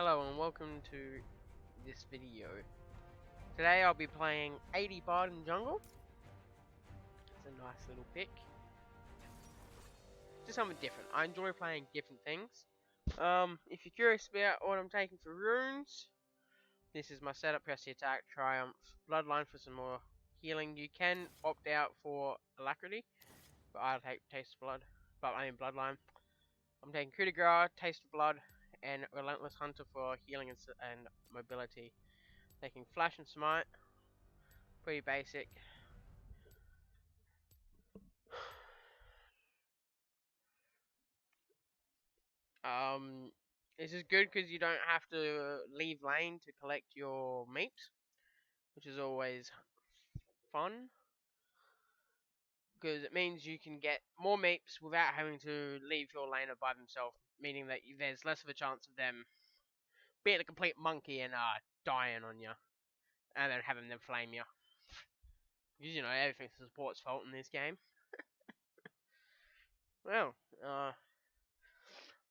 Hello and welcome to this video. Today I'll be playing 80 Barden Jungle. It's a nice little pick. Just something different. I enjoy playing different things. If you're curious about what I'm taking for runes, this is my setup. Press the attack, triumph, bloodline for some more healing. You can opt out for alacrity, but I'll take taste of blood. But I mean bloodline. I'm taking coup de grace, taste of blood, and relentless hunter for healing and mobility. Taking flash and smite, pretty basic. This is good because you don't have to leave lane to collect your meat, which is always fun. Because it means you can get more meats without having to leave your laner by themselves, meaning that there's less of a chance of them being a complete monkey and dying on you, and then having them flame you. Because, you know, everything's the support's fault in this game. Well,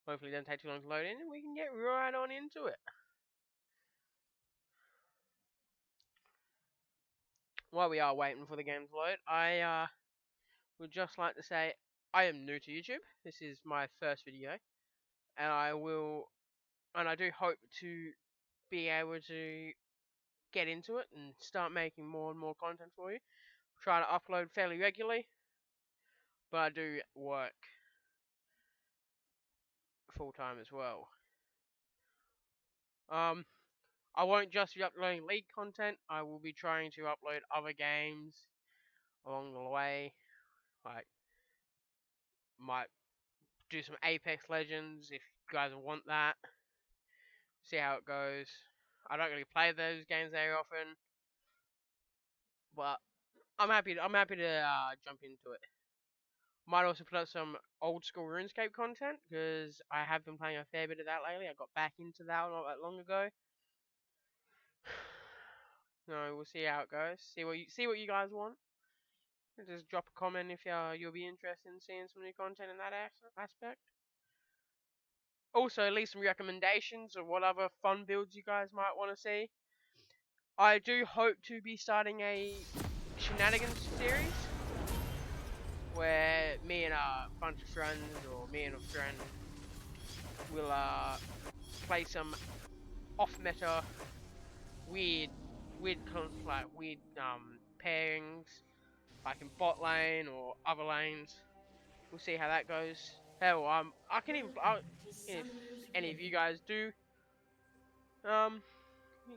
hopefully it doesn't take too long to load in, and we can get right on into it. While we are waiting for the game to load, I would just like to say I am new to YouTube. This is my first video, and I do hope to be able to get into it and start making more and more content for you. Try to upload fairly regularly, but I do work full time as well. I won't just be uploading League content. I will be trying to upload other games along the way. Like, might do some Apex Legends if you guys want that. See how it goes. I don't really play those games very often, but I'm happy to jump into it. Might also put up some old school RuneScape content because I have been playing a fair bit of that lately. I got back into that not that long ago. No, we'll see how it goes. See what you guys want. Just drop a comment if you'll be interested in seeing some new content in that aspect. Also, leave some recommendations of what other fun builds you guys might want to see. I do hope to be starting a shenanigans series where me and a bunch of friends, or me and a friend, will play some off-meta weird pairings, like in bot lane or other lanes. We'll see how that goes. Hell, I can even if any of you guys do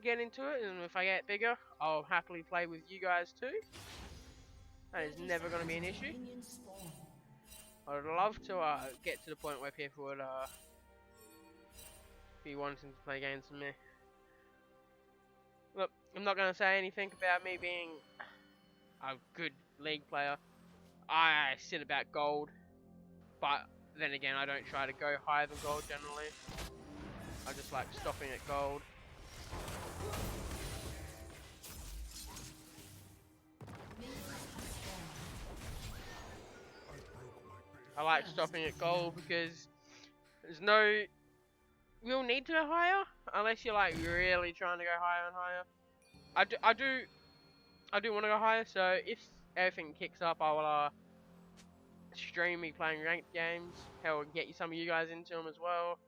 get into it, and if I get bigger, I'll happily play with you guys too. That is never going to be an issue. I'd love to get to the point where people would be wanting to play games with me. Look, I'm not going to say anything about me being a good League player. I sit about gold, but then again, I don't try to go higher than gold generally. I just like stopping at gold. I like stopping at gold because there's no real need to go higher unless you're like really trying to go higher and higher. I do want to go higher, so if everything kicks up, I will stream me playing ranked games. Hell, get some of you guys into them as well.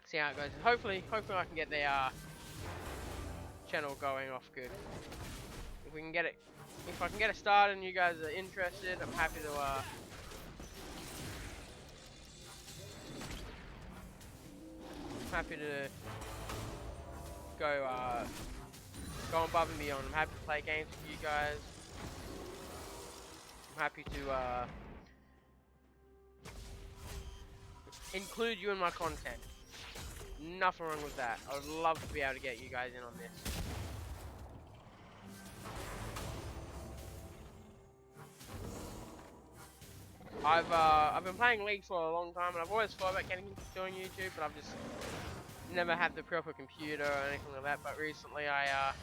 See how it goes. And hopefully I can get the channel going off good. If I can get it started and you guys are interested, I'm happy to go above and beyond. I'm happy to play games with you guys. I'm happy to include you in my content. Nothing wrong with that. I would love to be able to get you guys in on this. I've been playing League for a long time, and I've always thought about doing YouTube, but I've just never had the proper computer or anything like that. But recently, I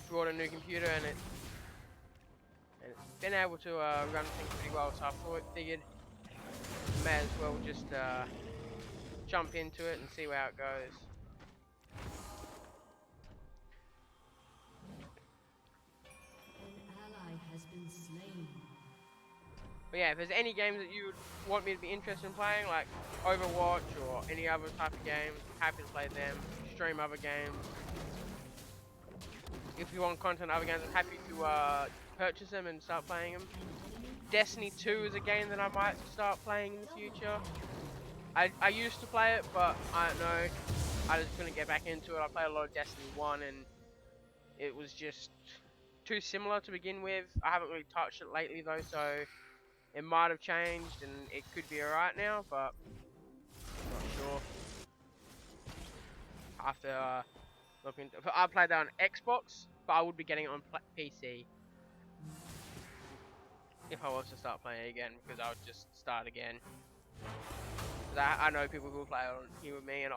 brought a new computer, and it's been able to run things pretty well. So I figured may as well just jump into it and see how it goes. An ally has been slain. But yeah, if there's any games that you would want me to be interested in playing, like Overwatch or any other type of game, happy to play them. Stream other games. If you want content on other games, I'm happy to purchase them and start playing them. Destiny 2 is a game that I might start playing in the future. I used to play it, but I don't know. I just couldn't get back into it. I played a lot of Destiny 1 and it was just too similar to begin with. I haven't really touched it lately though, so it might have changed and it could be alright now, but I'm not sure. After looking, I played that on Xbox, but I would be getting it on PC if I was to start playing it again, because I would just start again. I know people who will play on here with me, and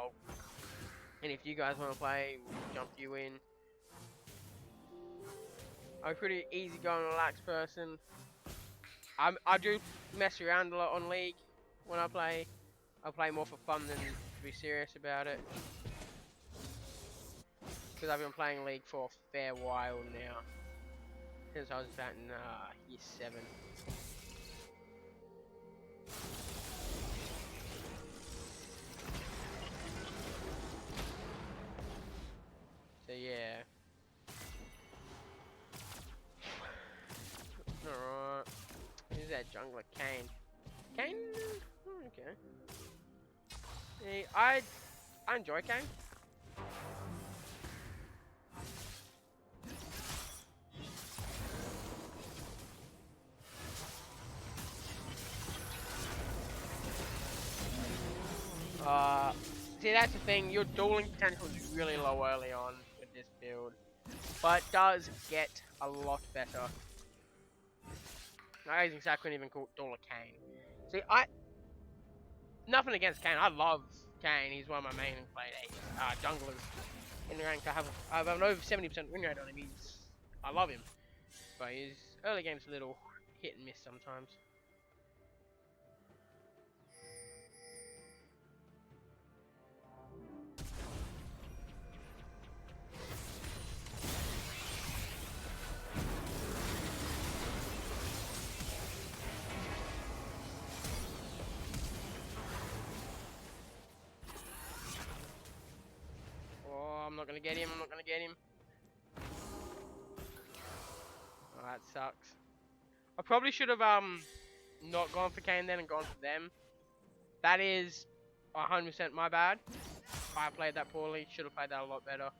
if you guys want to play, we'll jump you in. I'm a pretty easygoing, relaxed person. I do mess around a lot on League when I play. I play more for fun than to be serious about it. Because I've been playing League for a fair while now. Since I was about in year 7. So yeah. Alright. Who's that jungler? Kayn. Kayn? Okay. Yeah, I enjoy Kayn. See, that's the thing, your dueling potential is really low early on with this build, but it does get a lot better. Amazing, so I couldn't even call duel a Kayn. See, nothing against Kayn, I love Kayn, he's one of my main played junglers in the rank. I have an over 70% win rate on him, I love him, but his early game's a little hit and miss sometimes. I'm not gonna get him, Oh, that sucks. I probably should have not gone for Kayn then and gone for them. That is 100% my bad. I played that poorly, should have played that a lot better.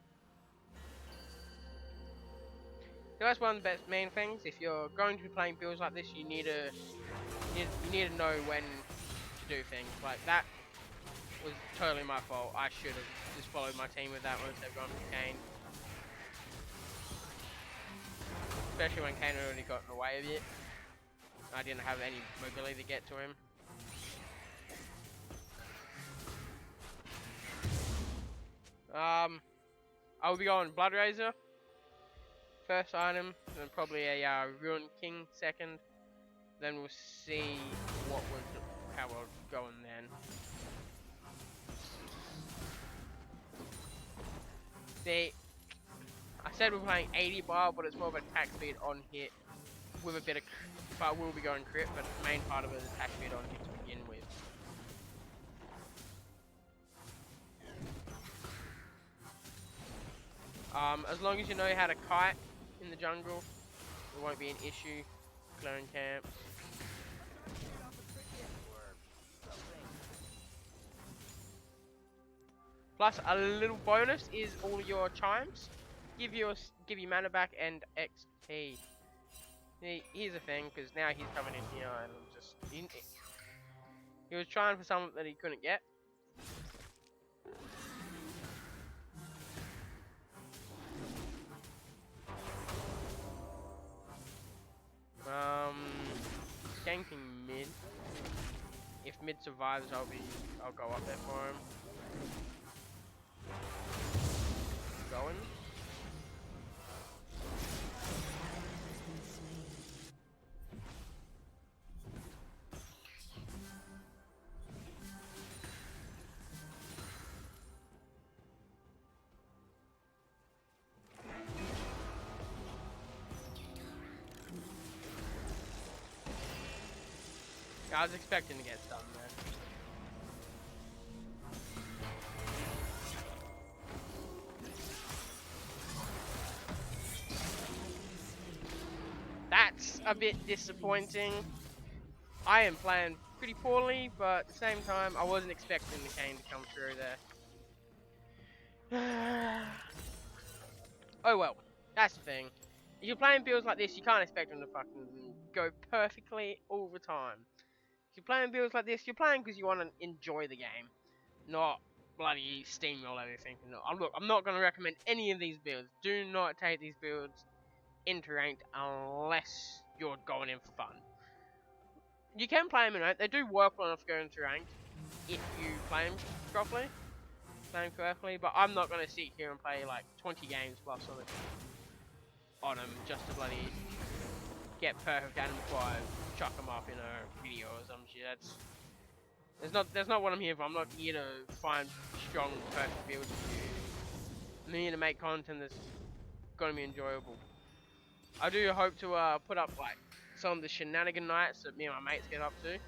So that's one of the main things. If you're going to be playing builds like this, you need to know when to do things. Like that was totally my fault. I should have just followed my team with that one instead of going for Kayn. Especially when Kayn had already gotten away with it. I didn't have any mobility to get to him. I'll be going Blood Razor first item, then probably a Ruined King second. Then we'll see how we're going then. See, I said we're playing 80 bar, but it's more of an attack speed on hit with a bit of, but we'll be going crit, but the main part of it is attack speed on hit to begin with. As long as you know how to kite in the jungle, it won't be an issue clearing camps. Plus, a little bonus is all your chimes give you mana back and XP. Here's the thing, because now he's coming in here and just he was trying for something that he couldn't get. Ganking mid. If mid survives, I'll go up there for him. Going. I was expecting to get stunned, man. That's a bit disappointing. I am playing pretty poorly, but at the same time, I wasn't expecting the Kayn to come through there. Oh well, that's the thing. If you're playing builds like this, you can't expect them to fucking go perfectly all the time. If you're playing builds like this, you're playing because you want to enjoy the game, not bloody steamroll everything. No, look, I'm not going to recommend any of these builds. Do not take these builds into ranked unless you're going in for fun. You can play them in ranked. They do work well enough to go into ranked if you play them properly, play them correctly. But I'm not going to sit here and play like 20 games plus on them just to bloody get perfect and before I chuck them up in a video or some shit. That's not what I'm here for. I'm not here to find strong perfect builds for you. I'm here to make content that's gonna be enjoyable. I do hope to put up like some of the shenanigan nights that me and my mates get up to,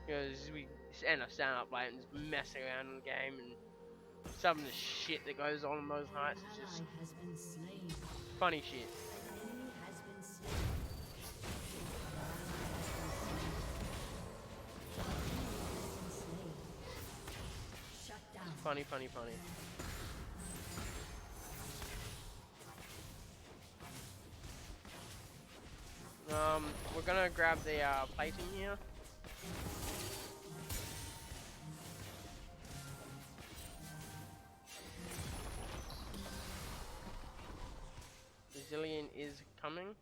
because we end up standing up late and just messing around in the game, and some of the shit that goes on in those nights is just funny shit. Funny. We're gonna grab the plating here. The Zilean is coming.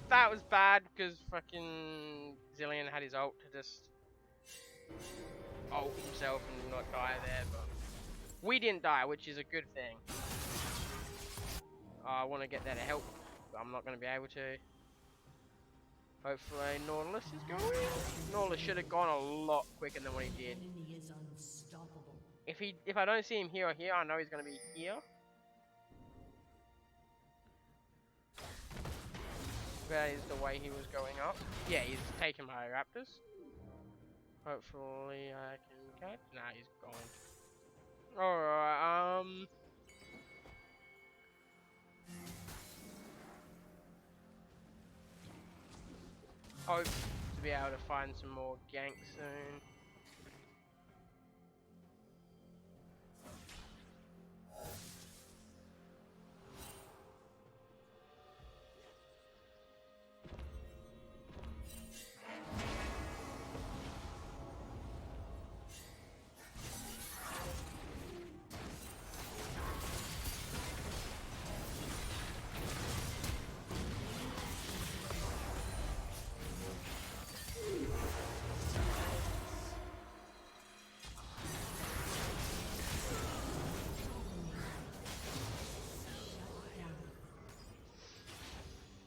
That was bad because fucking Zilean had his ult to just ult himself and not die there, but we didn't die, which is a good thing. I want to get there to help, but I'm not going to be able to. Hopefully Nautilus is going. Nautilus should have gone a lot quicker than what he did. If I don't see him here or here, I know he's going to be here. That is the way he was going up. Yeah, he's taken my raptors. Hopefully I can catch. Nah, he's gone. Alright, hope to be able to find some more ganks soon.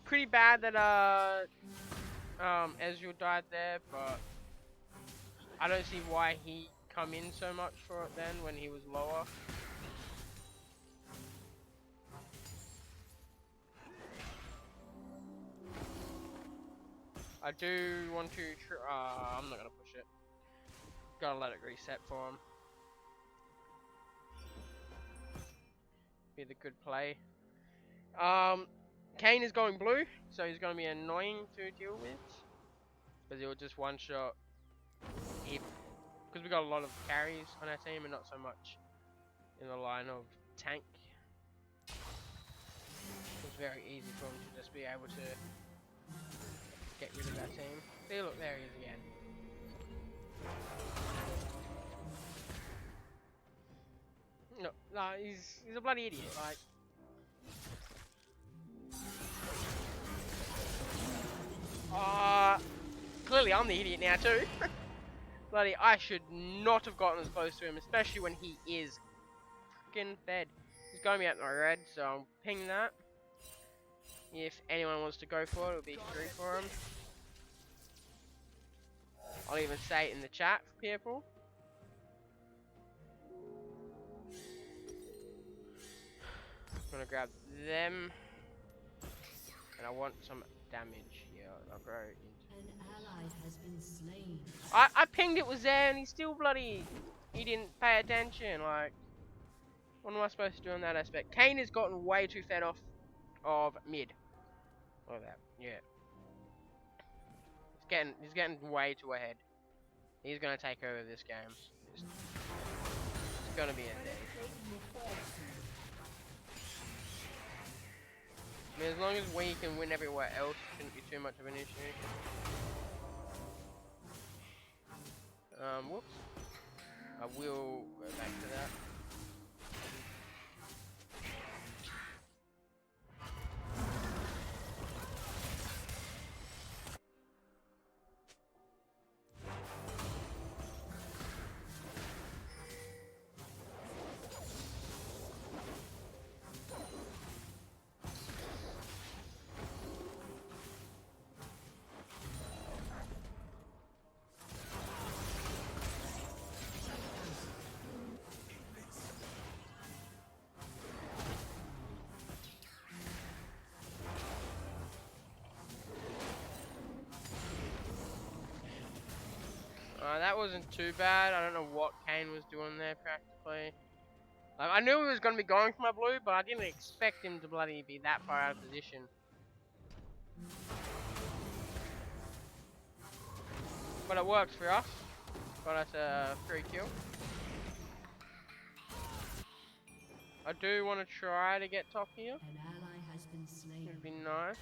Pretty bad that Ezreal died there, but I don't see why he come in so much for it then when he was lower. I do want to I'm not gonna push it. Gotta let it reset for him. Be the good play. Kayn is going blue, so he's going to be annoying to deal with, because he'll just one-shot if, because we got a lot of carries on our team and not so much in the line of tank. It's very easy for him to just be able to get rid of that team. See, look, there he is again. No, he's a bloody idiot, like. Clearly I'm the idiot now too. Bloody, I should not have gotten as close to him, especially when he is fucking fed. He's going to be at my red, so I'll ping that. If anyone wants to go for it, it'll be free for him. I'll even say it in the chat for people. I'm gonna grab them. And I want some damage. Yeah, I'll go into... An ally has been slain. I pinged it was there and he still bloody... He didn't pay attention, like... What am I supposed to do in that aspect? Kane has gotten way too fed off of mid. Look at that, yeah. He's getting way too ahead. He's gonna take over this game. It's gonna be a day. I mean, as long as we can win everywhere else, it shouldn't be too much of an issue. Whoops. I will go back to that. That wasn't too bad. I don't know what Kane was doing there practically. Like, I knew he was going to be going for my blue, but I didn't expect him to bloody be that far out of position. But it worked for us. Got us a free kill. I do want to try to get top here. An ally has been slain. It'd be nice.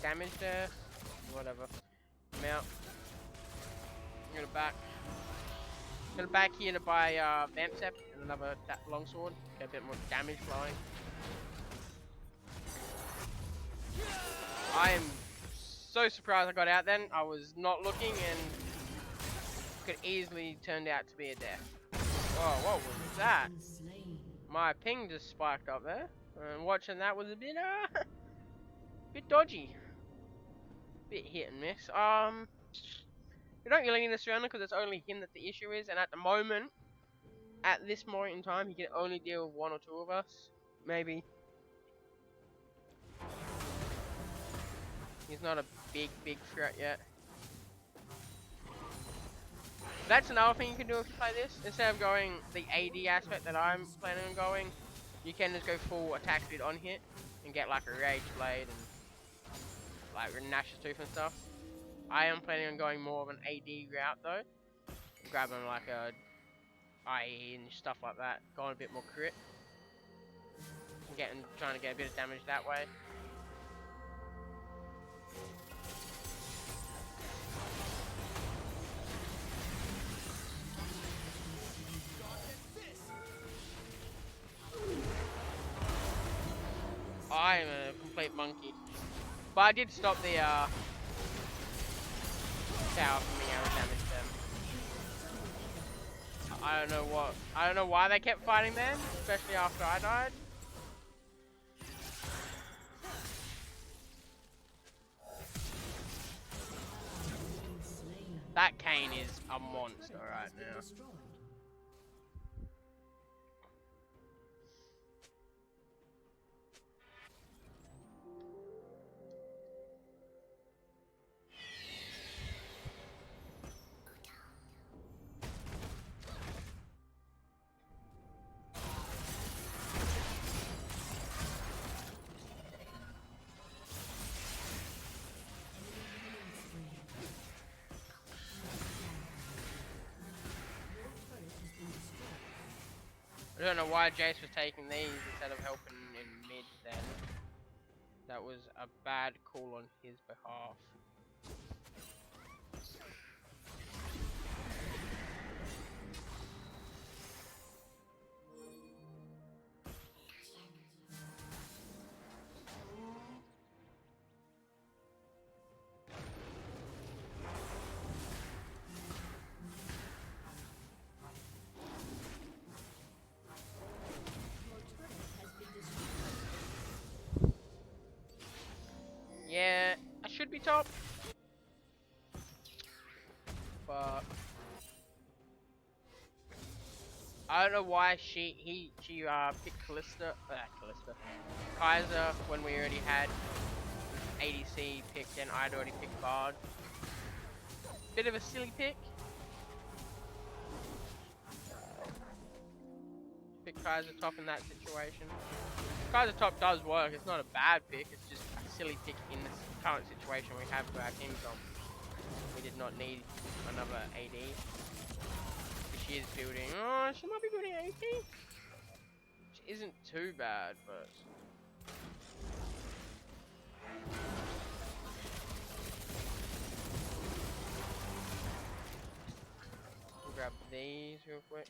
Damage there, whatever. I'm out. I'm gonna back. Here to buy Vamsep and another longsword. Get a bit more damage flowing. I am so surprised I got out then. I was not looking and could easily turned out to be a death. Whoa, what was that? My ping just spiked up there, and watching that was a bit bit dodgy. Bit hit and miss. We don't really need a surrender because it's only him that the issue is, and at the moment, at this moment in time, he can only deal with one or two of us, maybe. He's not a big threat yet. That's another thing you can do if you play this. Instead of going the AD aspect that I'm planning on going, you can just go full attack speed on hit and get like a Rage Blade and like Nash's Tooth and stuff. I am planning on going more of an AD route though. Grabbing like a IE and stuff like that. Going a bit more crit. Trying to get a bit of damage that way. I am a complete monkey. But I did stop the tower from being able to damage them. I don't know why they kept fighting then, especially after I died. That Kane is a monster right now. I don't know why Jace was taking these instead of helping in mid then. That was a bad call on his behalf. top. But I don't know why she picked Kaiser when we already had ADC picked and I'd already picked Bard. Bit of a silly pick. Pick Kaiser top in that situation. Kaiser top does work, it's not a bad pick, it's just a silly pick in this current situation we have for our team comp. We did not need another AD. She is building, oh, she might be building AD? Which isn't too bad, but... We'll grab these real quick.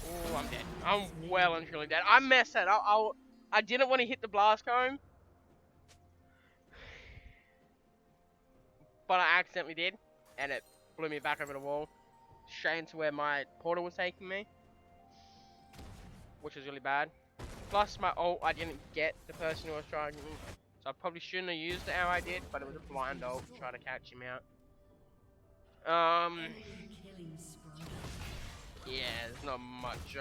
Oh, I'm dead. I'm well and truly dead. I messed that up. I didn't want to hit the blast comb, but I accidentally did, and it blew me back over the wall, straight into where my portal was taking me, which was really bad. Plus my ult, I didn't get the person who was trying to, so I probably shouldn't have used it how I did, but it was a blind ult to try to catch him out. Yeah, there's not much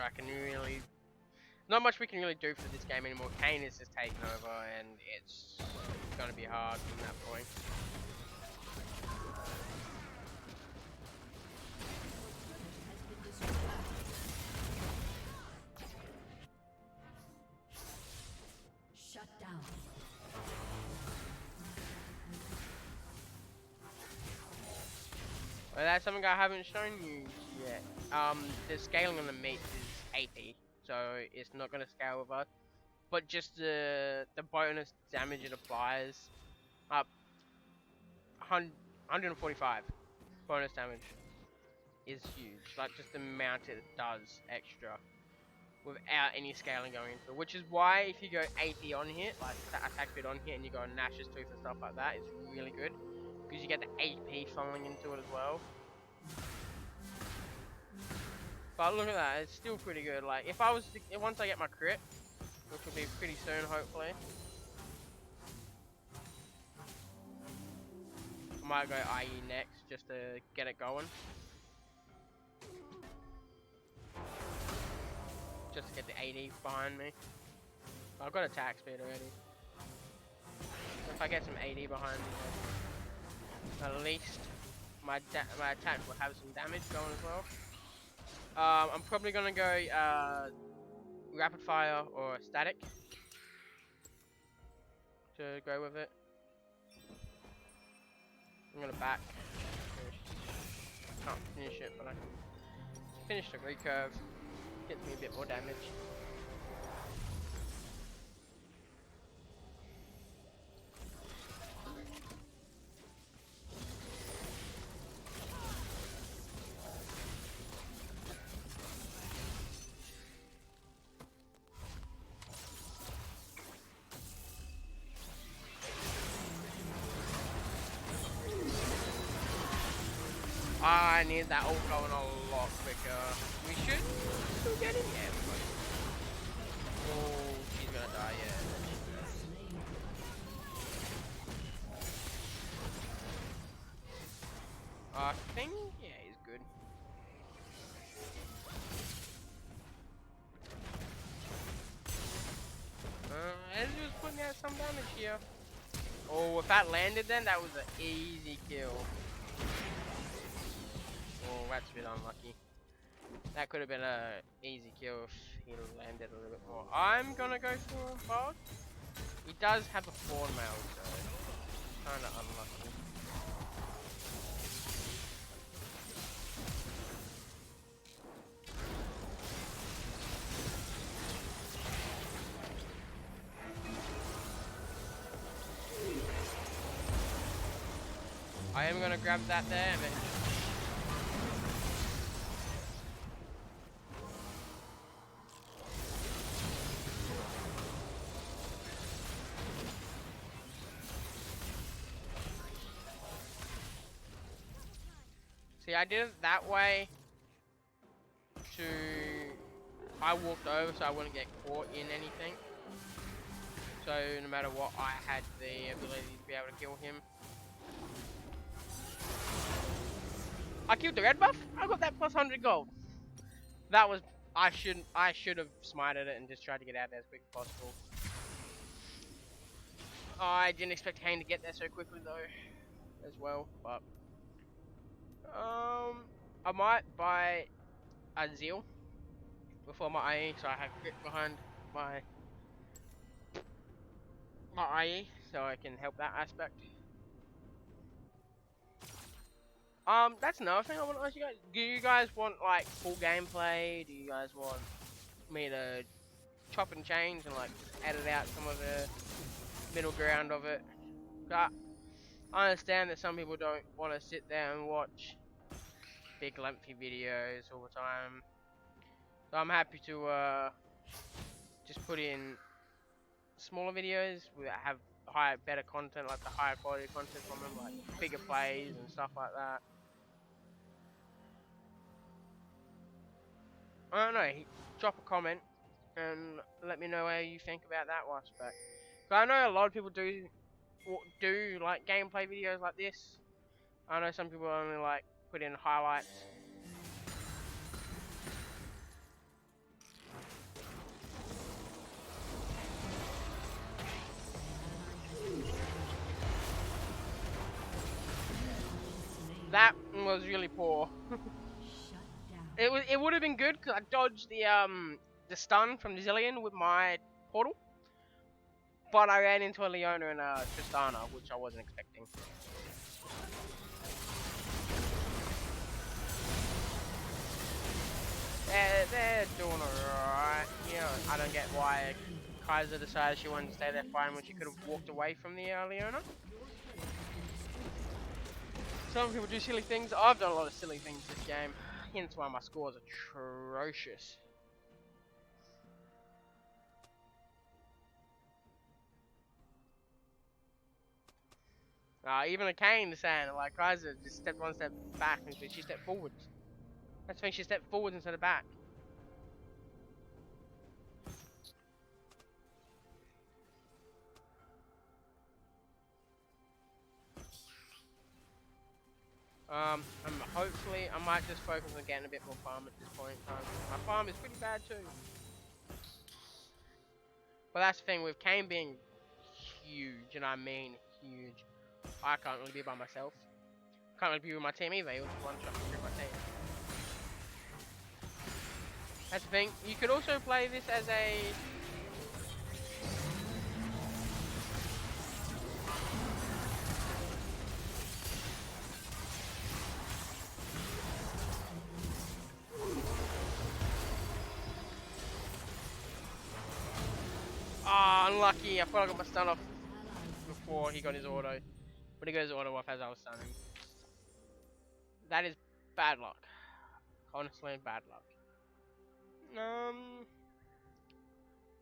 we can really do for this game anymore. Kayn is just taking over, and it's gonna be hard from that point. Shut down. Well, that's something I haven't shown you yet. The scaling on the meat is 80, so it's not gonna scale with us. But just the bonus damage it applies, up 145 bonus damage is huge. Like just the amount it does extra without any scaling going into it. Which is why if you go 80 on hit, like attack speed on hit, and you go Nash's Tooth and stuff like that, it's really good. Because you get the AP funneling into it as well. But look at that, it's still pretty good. Like, if I was to, once I get my crit, which will be pretty soon, hopefully, I might go IE next, just to get it going. Just to get the AD behind me. I've got attack speed already. If I get some AD behind me, at least my attack will have some damage going as well. I'm probably gonna go rapid fire or static to go with it. I'm gonna back. Can't finish it, but I can finish the recurve. Gets me a bit more damage. I need that ult going a lot quicker. We should still get him, yeah. Oh, he's gonna die, yeah. I think, yeah, he's good. Ezreal was putting out some damage here. Oh, if that landed then, that was an easy kill. Oh, that's a bit unlucky. That could have been a easy kill if he landed a little bit more. I'm gonna go for Bard. He does have a 4 mail, so kinda unlucky. I am gonna grab that there, but See, I did it that way to... I walked over so I wouldn't get caught in anything. So no matter what, I had the ability to be able to kill him. I killed the red buff. I got that plus 100 gold. That was... I should have smited it and just tried to get out there as quick as possible. I didn't expect Kane to get there so quickly though, as well. But I might buy a Zeal before my IE, so I have grip behind my IE, so I can help that aspect. That's another thing I want to ask you guys. Do you guys want like full gameplay? Do you guys want me to chop and change and like edit out some of the middle ground of it? I understand that some people don't want to sit there and watch big lengthy videos all the time. So I'm happy to just put in smaller videos that have better content, like the higher quality content from them, like bigger plays and stuff like that. I don't know, drop a comment and let me know how you think about that aspect. But I know a lot of people do like gameplay videos like this. I know some people only like put in highlights. That was really poor. It would have been good because I dodged the stun from Zillion with my portal, but I ran into a Leona and a Tristana, which I wasn't expecting. They're doing alright. You know, I don't get why Kaiser decided she wanted to stay there fine when she could have walked away from the Leona. Some people do silly things. I've done a lot of silly things this game. Hence why my score is atrocious. Even a Kane is saying, like, Kaiser just stepped one step back and she stepped forwards. That's when she stepped forwards instead of back. Hopefully, I might just focus on getting a bit more farm at this point in time. My farm is pretty bad too. But that's the thing with Kane being huge, and I mean huge. I can't really be by myself. Can't really be with my team either. It was one shot through my team. That's the thing. You could also play this as a... Unlucky. I thought I got my stun off before he got his auto. But he got his auto off as I was stunning. That is bad luck. Honestly, bad luck.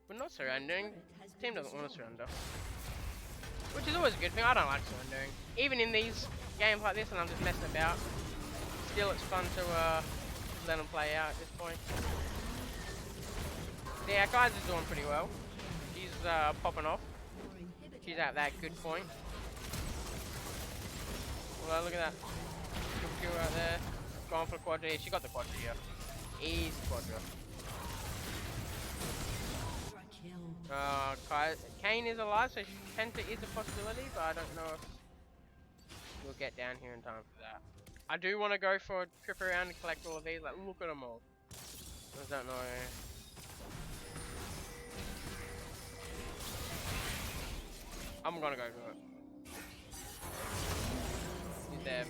We're not surrendering. The team doesn't want to surrender. Which is always a good thing. I don't like surrendering. Even in these games like this and I'm just messing about. Still it's fun to let them play out at this point. Yeah, guys is doing pretty well. She's popping off. She's at that good point. Well, look at that. Good kill right there. Going for the quadra. She got the quadra here. Easy quadra. Kane is alive, so Penta is a possibility, but I don't know if we'll get down here in time for that. I do want to go for a trip around and collect all of these. Like, look at them all. I don't know. I'm gonna go for it. He's there.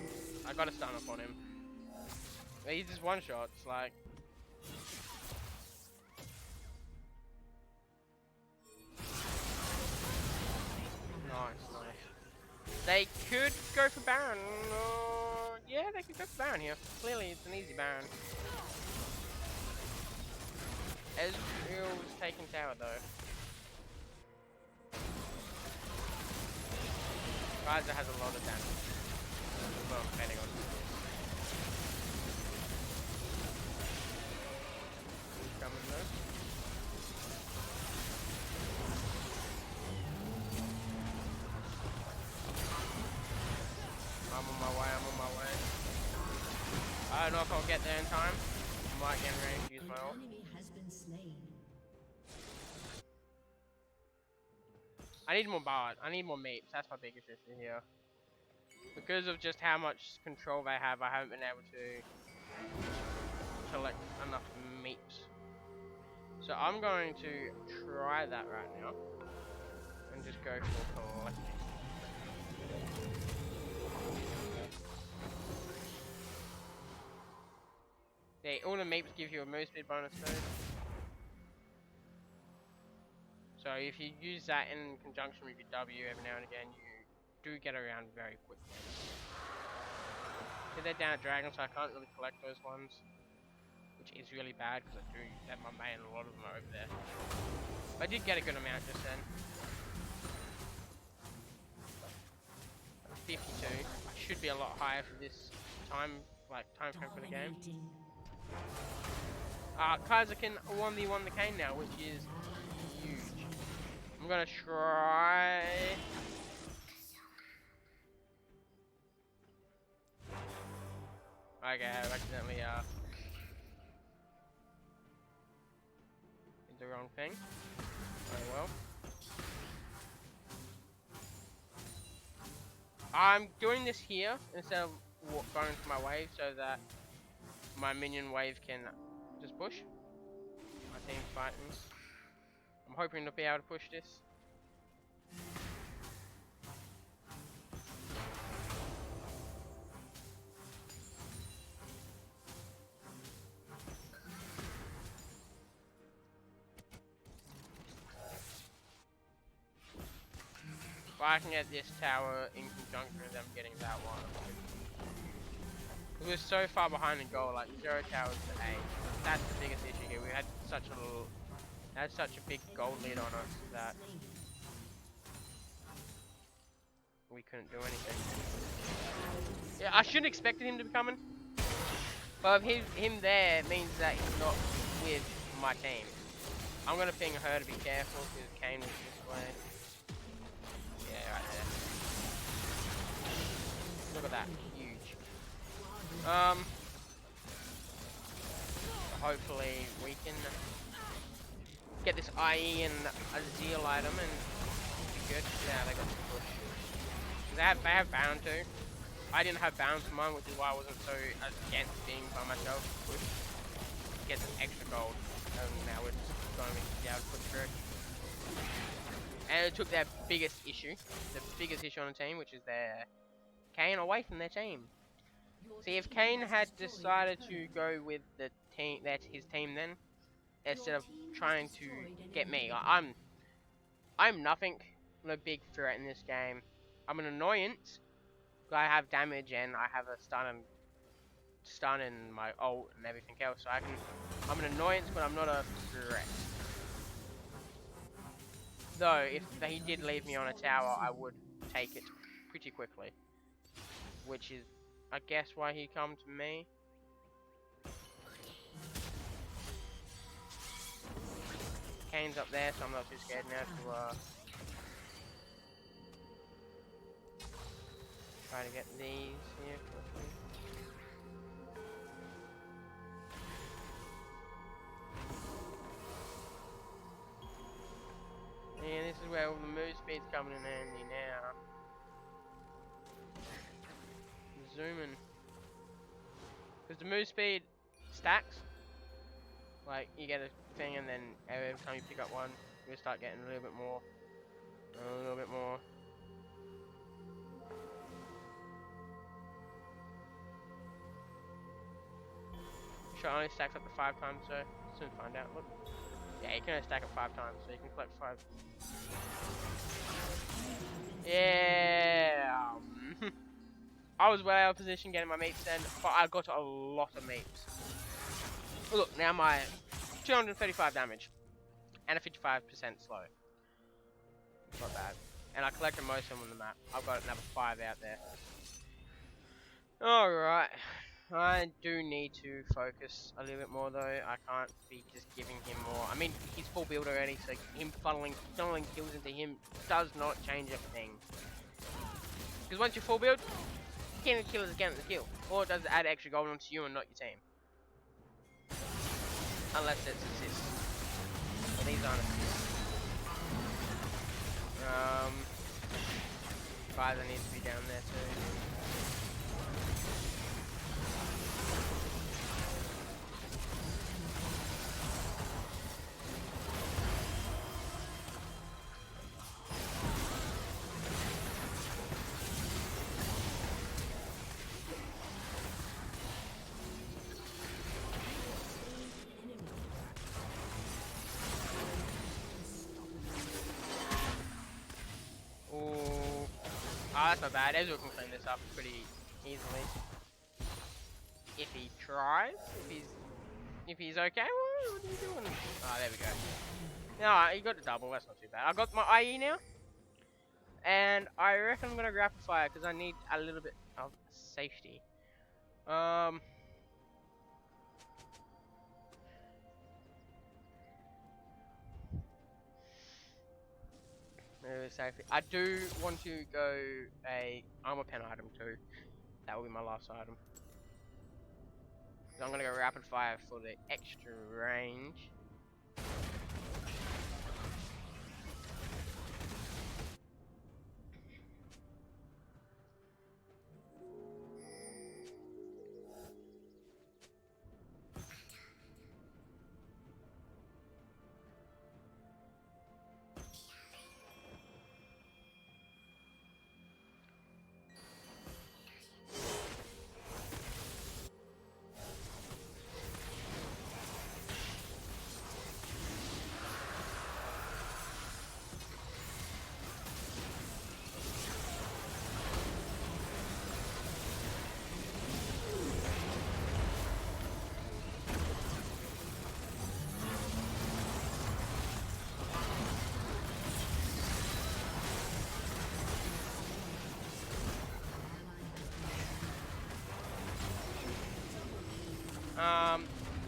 I got a stun up on him. He's just one shot. It's like. Nice. They could go for Baron. Yeah, they could go for Baron here. Clearly, it's an easy Baron. Ezreal's taking tower though. Kaiser has a lot of damage. Well, depending on. know if I'll get there in time. I might get ready to use An my ult. enemy has been slain. I need more bard. I need more meeps. That's my biggest issue here. Because of just how much control they have, I haven't been able to collect enough meeps. So I'm going to try that right now. And just go for collecting. Yeah, all the meeps give you a move speed bonus too. So if you use that in conjunction with your W every now and again, you do get around very quickly. So they're down at Dragon, so I can't really collect those ones. Which is really bad, because I do have my main, a lot of them are over there. But I did get a good amount just then. 52. I should be a lot higher for this time frame for the game. Kaiser can 1v1 the Kayn now, which is huge. I'm gonna try. Okay, I accidentally did the wrong thing. Oh well. I'm doing this here instead of going for my wave so that my minion wave can just push. My team's fighting. I'm hoping to be able to push this. If I can get this tower in conjunction with them getting that one. We were so far behind in goal, like 0 towers to 8. That's the biggest issue here. We had such a big gold lead on us that we couldn't do anything. Yeah, I shouldn't expect him to be coming. But him there means that he's not with my team. I'm gonna ping her to be careful because Kayn was this way. Yeah, right there. Look at that, huge. Hopefully we can get this IE and a Zeal item and be good. Yeah, they got some push. They have bound too. I didn't have bound for mine, which is why I wasn't so against being by myself. Push. Get some extra gold. And now we're just going to be able to push through. And it took their biggest issue, the biggest issue on the team, which is their Kayn away from their team. See, if Kayn had decided to go with the team, that's his team then, instead of trying to get me, I'm nothing, no big threat in this game. I'm an annoyance. I have damage and I have a stun and my ult and everything else. So I'm an annoyance, but I'm not a threat. Though, if he did leave me on a tower, I would take it pretty quickly. Which is, I guess, why he come to me. Kayn's up there, so I'm not too scared now to try to get these here quickly. Yeah, this is where all the move speed's coming in handy now. Zooming. Because the move speed stacks. Like, you get a thing and then every time you pick up one, you start getting a little bit more. A little bit more. Sure, only stacks up to 5 times, so soon find out. Look. Yeah, you can only stack up 5 times, so you can collect 5. Yeah. I was way out of position getting my meats then, but I got a lot of meats. Look, now my 235 damage and a 55% slow. Not bad. And I collected most of them on the map. I've got another 5 out there. Alright. I do need to focus a little bit more though. I can't be just giving him more. I mean, he's full build already, so him funneling kills into him does not change a thing. Because once you're full build, can kill is against the kill. Or does it add extra gold onto you and not your team? Unless it's assists. Well, these aren't assists. Either needs to be down there too. Oh, that's not bad. Ezreal can clean this up pretty easily. If he tries, if he's okay. What are you doing? Oh, there we go. No, he got the double. That's not too bad. I got my IE now, and I reckon I'm gonna grapple fire because I need a little bit of safety. Safety. I do want to go a armor pen item too. That will be my last item. So I'm gonna go rapid fire for the extra range.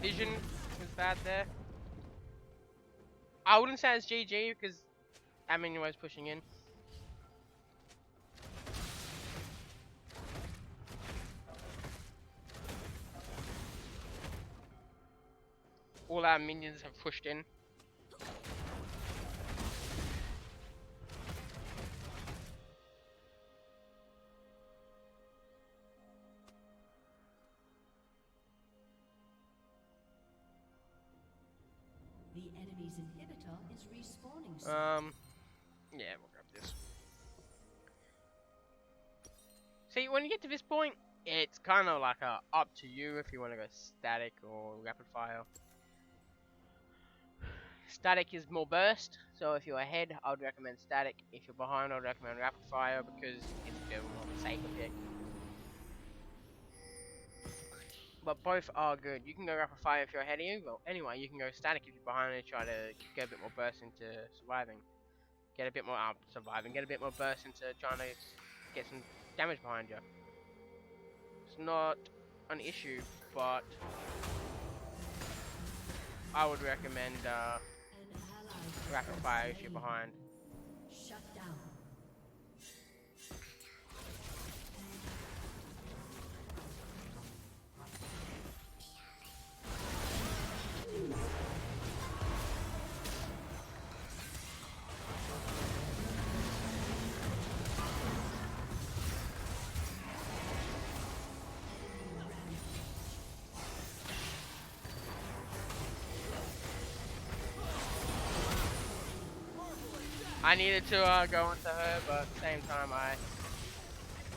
Vision was bad there. I wouldn't say it's GG because Amin was pushing in. All our minions have pushed in. The enemy's inhibitor is respawning soon. Yeah, we'll grab this. See, when you get to this point, it's kind of like up to you if you want to go static or rapid fire. Static is more burst, so if you're ahead, I would recommend static. If you're behind, I would recommend rapid fire because it's a bit more of a safer pick. But both are good. You can go rapid fire if you're ahead of you. Well, anyway, you can go static if you're behind and try to get a bit more burst into surviving. Get a bit more surviving. Get a bit more burst into trying to get some damage behind you. It's not an issue, but I would recommend rapid fire if you're behind. Shut down. I needed to go into her, but at the same time I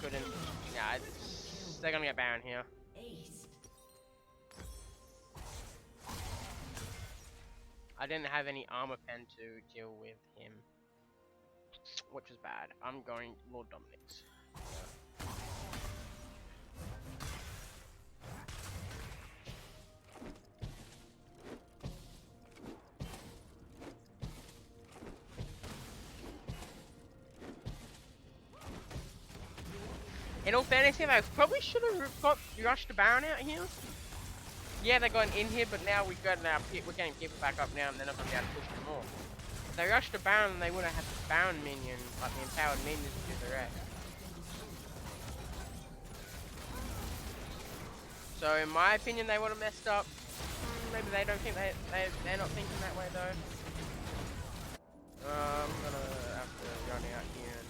couldn't. Yeah, they're gonna get Baron here. Ace. I didn't have any armor pen to deal with him, which is bad. I'm going Lord Dominic's. In all fairness, I probably should have got rushed the Baron out here. Yeah, they got in here, but now we've got we're getting people back up now, and they're not going to be able to push them more. If they rushed the Baron, they would have had the Baron minion, like the empowered minions, to do the rest. So in my opinion, they would have messed up. Maybe they don't think they're not thinking that way though. I'm gonna have to run out here and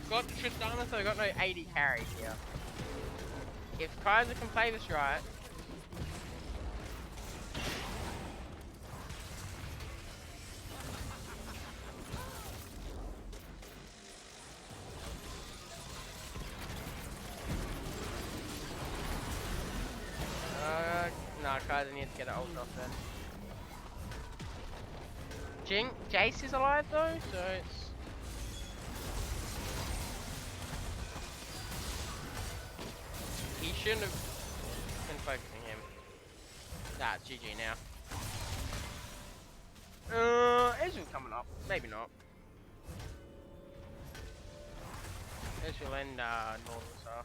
got Tristana, so I got no 80 carry here. If Kaiser can play this right, nah, Kaiser needs to get an ult off then. Jace is alive though, so it's. He shouldn't have been focusing him. Nah, it's GG now. Ezreal coming up. Maybe not. Ezreal and Northstar.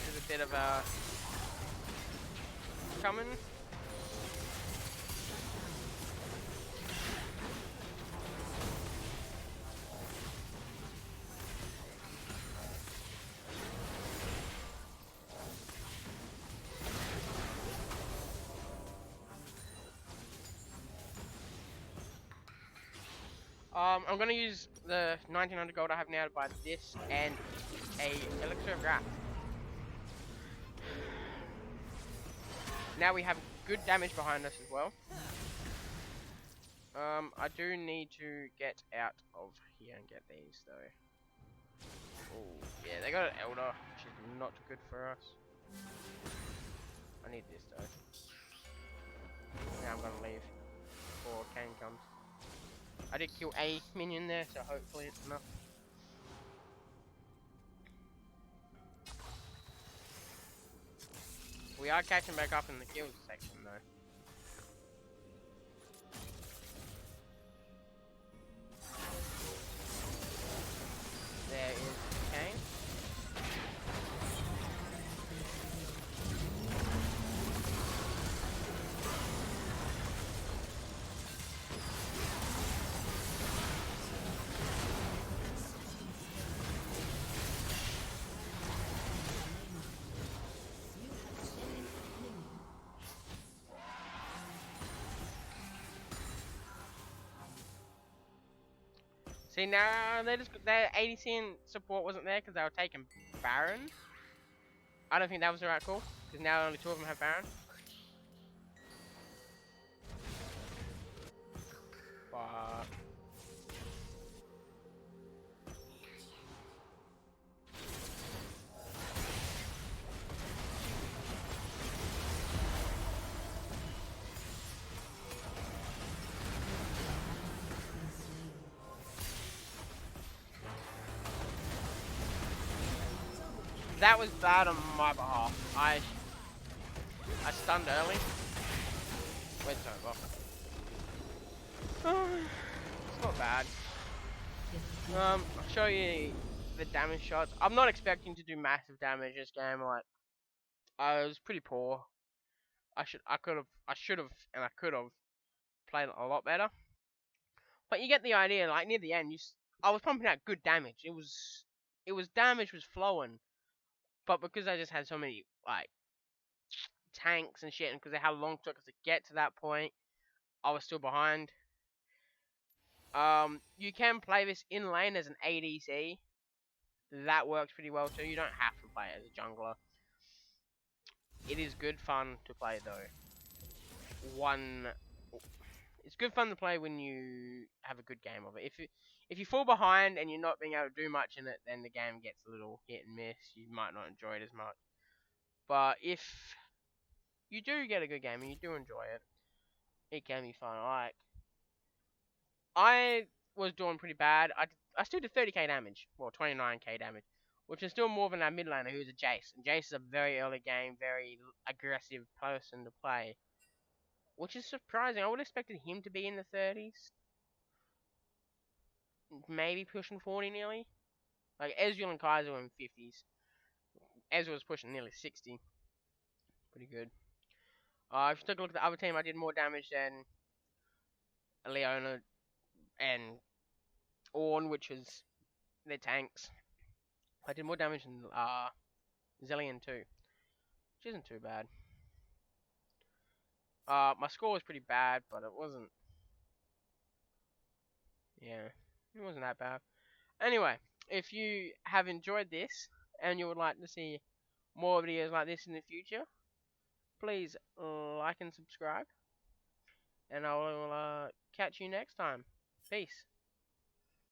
There's a bit of a coming. I'm gonna use the 1900 gold I have now to buy this and a elixir of wrath. Now we have good damage behind us as well. I do need to get out of here and get these though. Oh, yeah, they got an Elder, which is not good for us. I need this though. Now I'm gonna leave before Kane comes. I did kill a minion there, so hopefully it's enough. We are catching back up in the kills section though. There is Kane. See now their ADC and support wasn't there because they were taking Baron. I don't think that was the right call because now only two of them have Baron. But that was bad on my behalf. I stunned early. Went over. It's not bad. I'll show you the damage shots. I'm not expecting to do massive damage this game. Like, I was pretty poor. I should have, and I could have played a lot better. But you get the idea. Like near the end, I was pumping out good damage. It was damage was flowing. But because I just had so many like tanks and shit, and because of how long it took us to get to that point, I was still behind. You can play this in lane as an ADC. That works pretty well too. You don't have to play it as a jungler. It is good fun to play though. It's good fun to play when you have a good game of it. If you fall behind and you're not being able to do much in it, then the game gets a little hit and miss. You might not enjoy it as much. But if you do get a good game and you do enjoy it, it can be fun. Like, I was doing pretty bad. I still did 30k damage, well 29k damage, which is still more than our mid laner who's a Jace. And Jace is a very early game, very aggressive person to play, which is surprising. I would have expected him to be in the 30s, maybe pushing 40 nearly. Like Ezreal and Kaiser were in 50s. Ezreal was pushing nearly 60. Pretty good. If you take a look at the other team, I did more damage than Leona and Ornn, which is their tanks. I did more damage than Zillion too, which isn't too bad. My score was pretty bad, but it wasn't. Yeah, it wasn't that bad. Anyway, if you have enjoyed this and you would like to see more videos like this in the future, please like and subscribe. And I will catch you next time. Peace.